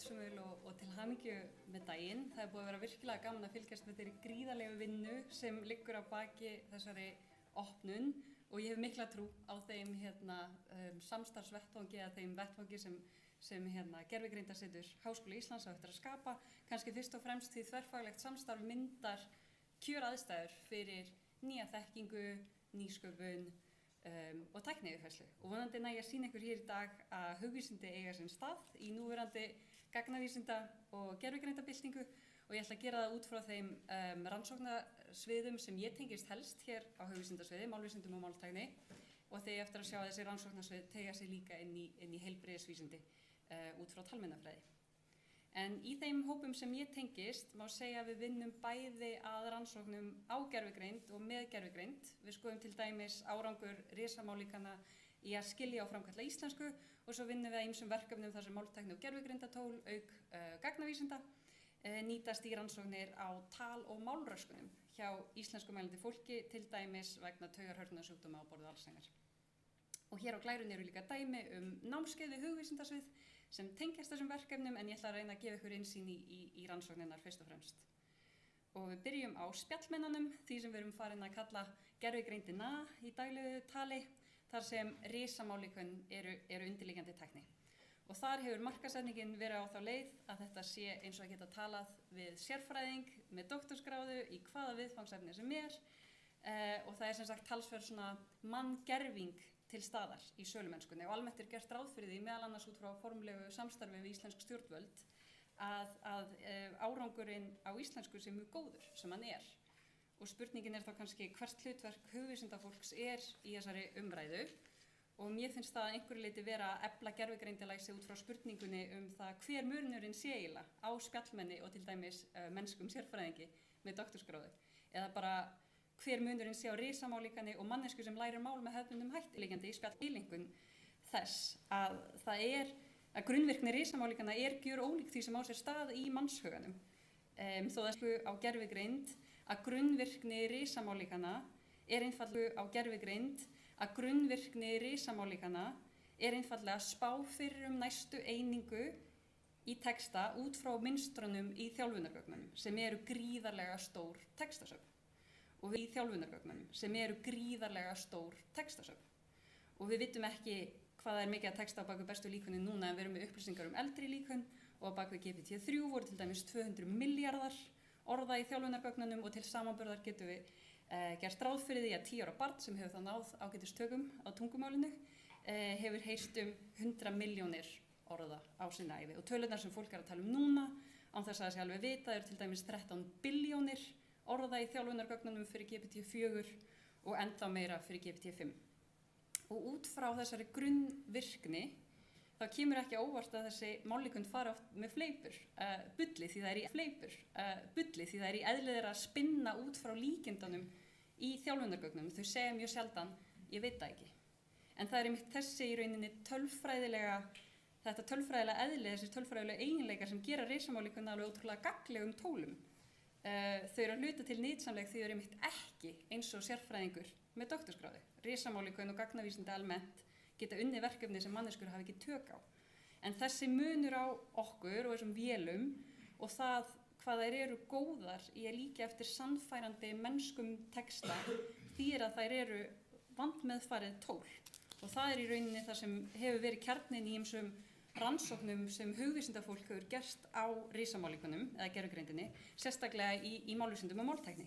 sæl og til hamingju með daginn. Það búið að vera virkilega gaman að fylgjast með þeirri gríðarlegu vinnu sem liggur á baki þessari opnun og ég hef mikla trú á þeim samstarfsvettvangi eða þeim vettvangi sem gervigreindarsetur Háskóli Íslands á eftir að skapa. Kannski fyrst og fremst því þverfaglegt samstarf myndar kjöraðstæður fyrir nýja þekkingu, nýsköpun og tækniuppfærslu. Og vonandi næg að sýna ykkur hér í dag að hugvísindi eiga sinn stað í núverandi gagnavísinda og gervigreindarbyltingu og ég ætla að gera það út frá þeim rannsóknarsviðum sem ég tengist helst hér á hugvísindasviði, málvísindum og máltækni og þegar ég eftir að sjá að þessi rannsóknarsvið teygja sig líka inn í heilbrigðisvísindi út frá talmeinafræði. En í þeim hópum sem ég tengist má segja að við vinnum bæði að rannsóknum á gervigreind og með gervigreind. Við skoðum til dæmis árangur risamálíkana í að skilja og framkalla íslensku og svo vinnum við að ýmsum verkefnum þar sem máltækni og gervigreindatól auk gagnavísinda nýtast í rannsóknir á tal- og málröskunum hjá íslenskumælandi fólki, til dæmis vegna taugarhörnunarsjúkdóma á borð við Alzheimer. Og hér á Glærunni eru líka dæmi námskeið við hugvísindasvið sem tengjast þessum verkefnum en ég ætla að reyna að gefa ykkur innsýn í rannsóknirnar fyrst og fremst. Og við byrjum á spjallmennunum, því sem við erum farin að kalla gervigreindina í daglegu tali, þar sem risamálíkön eru undirliggjandi tækni. Og þar hefur markaðssetningin verið á þá leið að þetta sé eins og að geta talað við sérfræðing með doktorsgráðu í hvaða viðfangsefni sem og það er sem sagt talsverð svona manngerving til staðar í sölumennskunni og almennt er gert ráð fyrir því meðal annars út frá formlegu samstarfi við íslensk stjórnvöld að árangurinn á íslensku sé mjög góður sem hann er. Og spurningin er þá kannski hvert hlutverk hugvísindafólks er í þessari umræðu og mér finnst það að einhverju leyti vera að efla gervigreindalæsi út frá spurningunni það hver munurinn sé eiginlega á spjallmenni og til dæmis mennskum sérfræðingi með doktorsgráðu eða bara hver munurinn sé á risamálíkani og mannesku sem lærir mál með hefðbundnum hætti liggjandi í spjallílingun þess að það að grunnvirkni risamálíkana er gjörólík því sem á sér stað í mannshuganum. Þó það á gervigreind að grunnvirkni risamálíkana er einfaldlega spá fyrir næstu einingu í texta út frá mynstrunum í þjálfunargögnunum sem eru gríðarlega stór textasöfn. Og við vitum ekki hvað er mikið að texta á baku bestu líkunni núna en við erum með upplýsingar eldri líkun og á baku GPT-3 voru til dæmis 200 milljarðar orða í þjálfunargögnunum og til samanburðar getum við gert ráð fyrir því að 10 ára barn sem hefur þá náð ágætistökum á tungumálinu hefur heyrt 100 milljónir orða á sinni ævi og tölurnar sem fólk er að tala núna án þess að það sé alveg vita eru til dæmis 13 billjónir orða í þjálfunargögnunum fyrir GPT-4 og ennþá meira fyrir GPT-5. Og út frá þessari grunnvirkni þá kemur ekki á óvart að þessi mállíkön fara oft með fleipur, bulli því það er í eðli þeirra að spinna út frá líkindunum í þjálfunargögnunum. Þau segja mjög sjaldan, ég veit það ekki. En það er einmitt þessi í rauninni tölfræðilega eðli, þessi tölfræðilega eiginleikar sem gera risamálíkuna alveg ótrúlega gagnlegum tólum. Þau eru að hluta til nytsamleg því þau eru einmitt ekki eins og sérfræðingur með doktorsgráðu. Risamálíkön og gagnavísindi almennt geta unnið verkefni sem manneskjur hafa ekki tök á. En þessi munur á okkur og þessum vélum og það hvað þær eru góðar í að líka eftir sannfærandi mennskum texta þýðir að þær eru vandmeðfarið tól. Og það í rauninni það sem hefur verið kjarninn í ýmsum rannsóknum sem hugvísindafólk hefur gert á risamálíkunum eða gervigreindinni, sérstaklega í málvísindum og máltækni.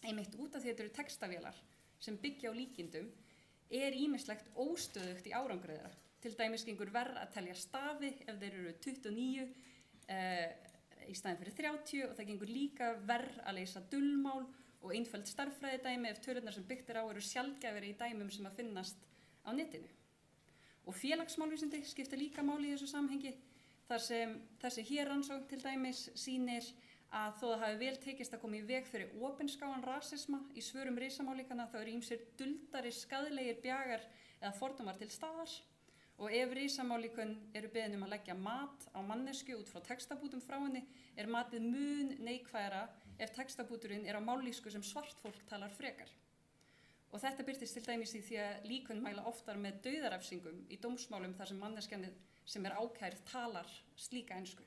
Einmitt út af því þetta eru textavélar sem byggja á líkindum ýmislegt óstöðugt í árangri þeirra. Til dæmis gengur verr að telja stafi ef þeir eru 29 í staðinn fyrir 30 og það gengur líka verr að leysa dulmál og einföld stærðfræðidæmi ef tölurnar sem byggt er á eru sjaldgæfari í dæmum sem að finnast á netinu. Og félagsmálvísindi skipta líka máli í þessu samhengi þar sem þessi hér rannsókn til dæmis sýnir að þó það hafi vel tekist að koma í veg fyrir opinskáan rasisma í svörum risamálíkana þá eru ýmsir duldari skaðlegir bjagar eða fordómar til staðar og ef risamálíkön eru beðin að leggja mat á mannesku út frá textabútum frá henni er matið mun neikvæðara ef textabúturinn á mállýsku sem svart fólk talar frekar. Og þetta birtist til dæmis í því að líkön mæla oftar með dauðarefsingum í dómsmálum þar sem sem ákærð talar slíka ensku.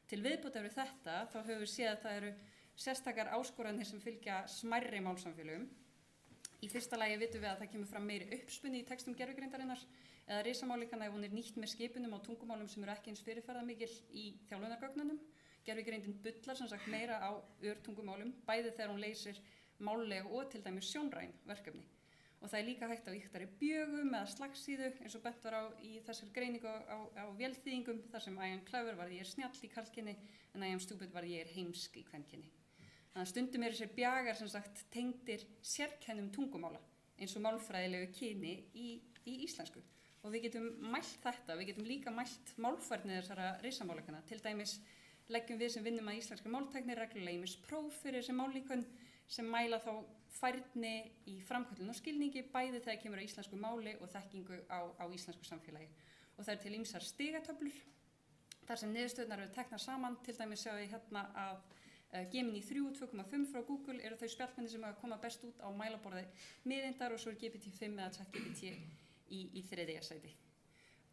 Til viðbótar við þetta þá höfum við séð að það eru sérstakar áskoranir sem fylgja smærri málsamfélögum. Í fyrsta lagi vitum við að það kemur fram meiri uppspunni í textum gervigreindarinnar eða risamálíkana ef hún nýtt með skipunum á tungumálum sem eru ekki eins fyrirferðarmikil í þjálfunargögnunum. Gervigreindin bullar sem sagt meira á örtungumálum, bæði þegar hún leysir málleg og til dæmis sjónræn verkefni. Og það líka hægt á ýktari bjögum eða slagsíðu eins og bent var á í þessari greiningu á vélþýðingum þar sem I am clever var ég snjall í karlkyni en I am stupid var ég heimsk í kvenkyni. Þannig að stundum eru þessir bjagar sem sagt tengdir sérkennum tungumála eins og málfræðilegu kyni í íslensku. Og við getum mælt þetta, við getum líka mælt málfærni þessara risamáleikana. Til dæmis leggjum við sem vinnum að íslenskri máltækni reglulega ýmis próf fyrir þessi mállíkön sem mæla þá færni í framkvæmdun og skilningi bæði þegar kemur á íslensku máli og þekkingu á íslensku samfélagi. Og það til ýmsar stigatöflur þar sem niðurstöðnar eru teknar saman, til dæmis sjáum við hérna að Gemini 3 2,5 frá Google eru þau spjallmenni sem koma best út á mælaborði miðeindar og svo GPT-5 eða ChatGPT í þriðja sæti.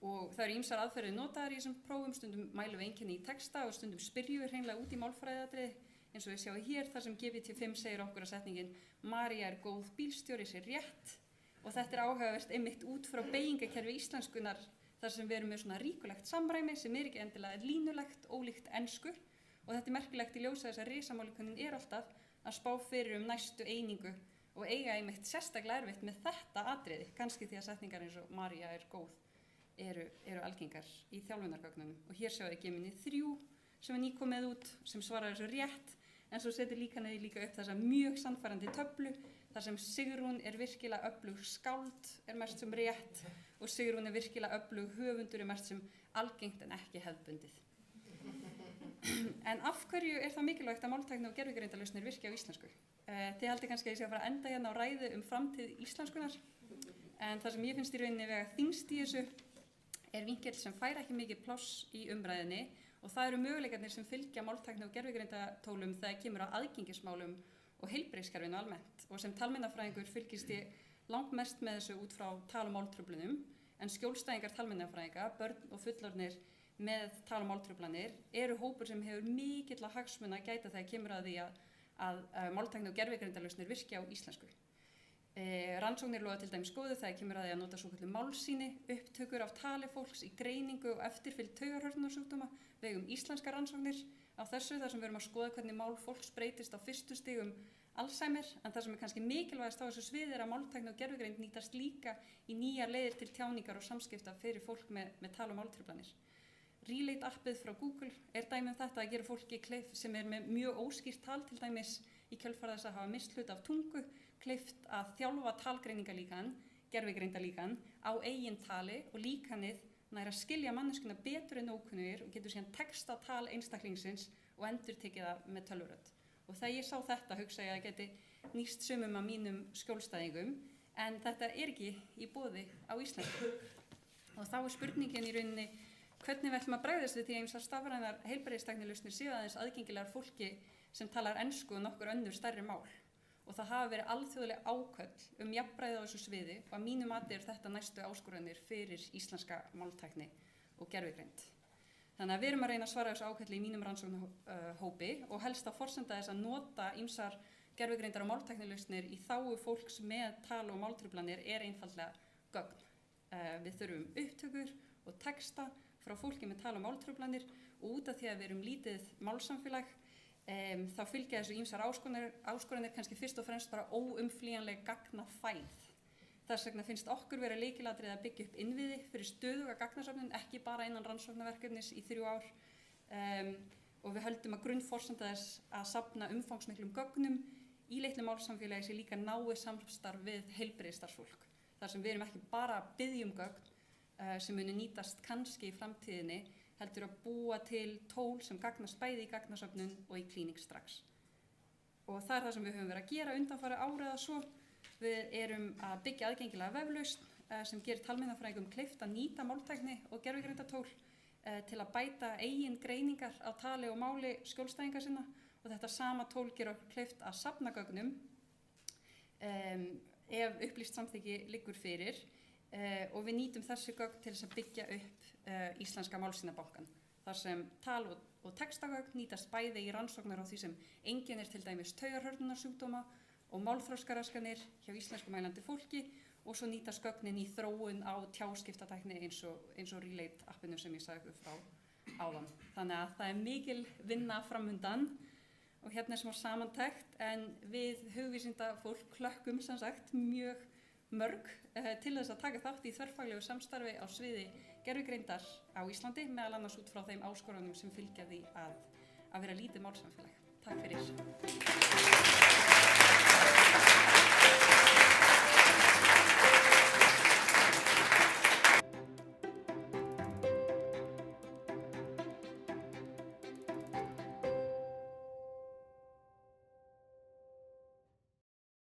Og það eru ýmsar aðferðir notaðar í þessum prófum, stundum mælum við einkenni í texta og stundum spyrjum við hreinlega út í málfræðiatriði eins og við sjáum hér þar sem GPT-5 segir okkur að setningin María góð bílstjóri sé rétt og þetta áhugavert einmitt út frá beygingakerfi íslenskunar þar sem við erum með svona ríkulegt samræmi sem ekki endilega línulegt, ólíkt ensku og þetta merkilegt í ljósa þess að risamálíkönin alltaf að spá fyrir næstu einingu og eiga einmitt sérstaklega erfitt með þetta atriði, kannski því að setningar eins og María góð eru algengar í þjálfunargögnunum og hér sjáum við Gemini 3 sem nýkomið út sem svarar þessu rétt en svo setur líka upp þessa mjög sannfærandi töflu þar sem Sigrún virkilega öflug skáld merkt sem rétt og Sigrún virkilega öflug höfundur merkt sem algengt en ekki hefðbundið. En af hverju það mikilvægt að máltækni og gervigreindalausnir virki á íslensku? Þið haldið kannski að ég sé að fara að enda hérna á ræðu framtíð íslenskunar en það sem ég finnst í rauninni vega þyngst í þessu vinkill sem fær ekki mikið pláss í umræðinni og það eru möguleikarnir sem fylgja máltækni og gervigreindatólum þegar kemur á aðgengismálum og heilbrigðiskerfinu almennt og sem talmeinafræðingur fylgist ég langmest með þessu út frá tal- og máltruflunum en skjólstæðingar talmeinafræðinga, börn og fullorðnir með tal- og máltruflanir eru hópur sem hefur mikilla hagsmuna að gæta þegar kemur að því að máltækni og gervigreindalausnir virki á íslensku. Rannsóknir lofa til dæmis góðu þegar kemur að því að nota svokölluð málsýni, upptökur af tali fólks í greiningu og eftirfylgd taugahrörnunarsjúkdóma, vegum íslenskar rannsóknir á þessu þar sem við erum að skoða hvernig mál fólks breytist á fyrstu stigum Alzheimer, en það sem kannski mikilvægast á þessu sviði að máltækni og gervigreind nýtast líka í nýjar leiðir til tjáningar og samskipta fyrir fólk með tal- og máltruflanir. Relate appið frá Google dæmi þetta að gera fólki kleift sem með mjög óskýrt tal til dæmis í kjölfar þess að hafa misst hluta af tungu kleift að þjálfa talgreiningalíkan, gervigreindalíkan á eigin tali og líkanið nær að skilja manneskuna betur en ókunnugir og getur síðan texta tal einstaklingsins og endurtekið það með tölvurödd. Og þegar ég sá þetta hugsa ég að geti nýst sumum af mínum skjólstæðingum en þetta ekki í boði á íslensku. Og þá spurningin í rauninni hvernig við ætlum að bregðast við því að ýmsar stafrænar heilbrigðistæknilausnir séu aðeins aðgengilegar fólki sem talar ensku og nokkur önnur stærri mál. Og það hafa verið alþjóðleg áköll jafnræði á þessu sviði og að mínu mati þetta næstu áskoranir fyrir íslenska máltækni og gervigreind. Þannig að við erum að reyna að svara þessu ákalli í mínum rannsóknarhópi og helst að forsenda þess að nota ýmsar gervigreindar og máltæknilausnir í þágu fólks með tal- og máltruflanir einfaldlega gögn. Við þurfum upptökur og texta frá fólki með tal- og máltruflanir og út af því að við erum lítið málsamfélag þá fylgja þessu ýmsar áskoranir kannski fyrst og fremst bara óumflýjanleg gagnafæð. Þess vegna finnst okkur vera lykilatriði að byggja upp innviði fyrir stöðuga gagnasöfnun, ekki bara innan rannsóknarverkefnis í 3 ár og við höldum að grunnforsenda þess að safna umfangsmiklum gögnum í litlu málsamfélagi sé líka náið samstarf við heilbrigðisstarfsfólk. Þar sem við erum ekki bara að biðja gögn sem muni nýtast kannski í framtíðinni heldur að búa til tól sem gagnast bæði í gagnasöfnun og í klíník strax. Og það það sem við höfum verið að gera undanfari árið eða svo. Við erum að byggja aðgengilega veflausn sem gerir talmeinafræðingum kleift að nýta máltækni og gervigreindatól til að bæta eigin greiningar á tali og máli skjólstæðinga sinna og þetta sama tól gerir okkur kleift að safna gögnum ef upplýst samþykki liggur fyrir og við nýtum þessi gögn til þess að byggja upp íslenska málsýnabankann, þar sem tal- og textagögn nýtast bæði í rannsóknar á því sem einkennir til dæmis taugarhörnunarsjúkdóma og málþroskaraskanir hjá íslenskumælandi fólki og svo nýtast gögnin í þróun á tjáskiptatækni eins og Relate appinu sem ég sagði ykkur frá áðan. Þannig að það er mikil vinna framundan og hérna er smá samantekt, en við hugvísindafólk klökkum sem sagt mjög mörg til þess að taka þátt í þverfaglegu samstarfi á sviði gervigreindar á Íslandi, meðal annars út frá þeim áskorunum sem fylgja því að vera lítið málsamfélag. Takk fyrir.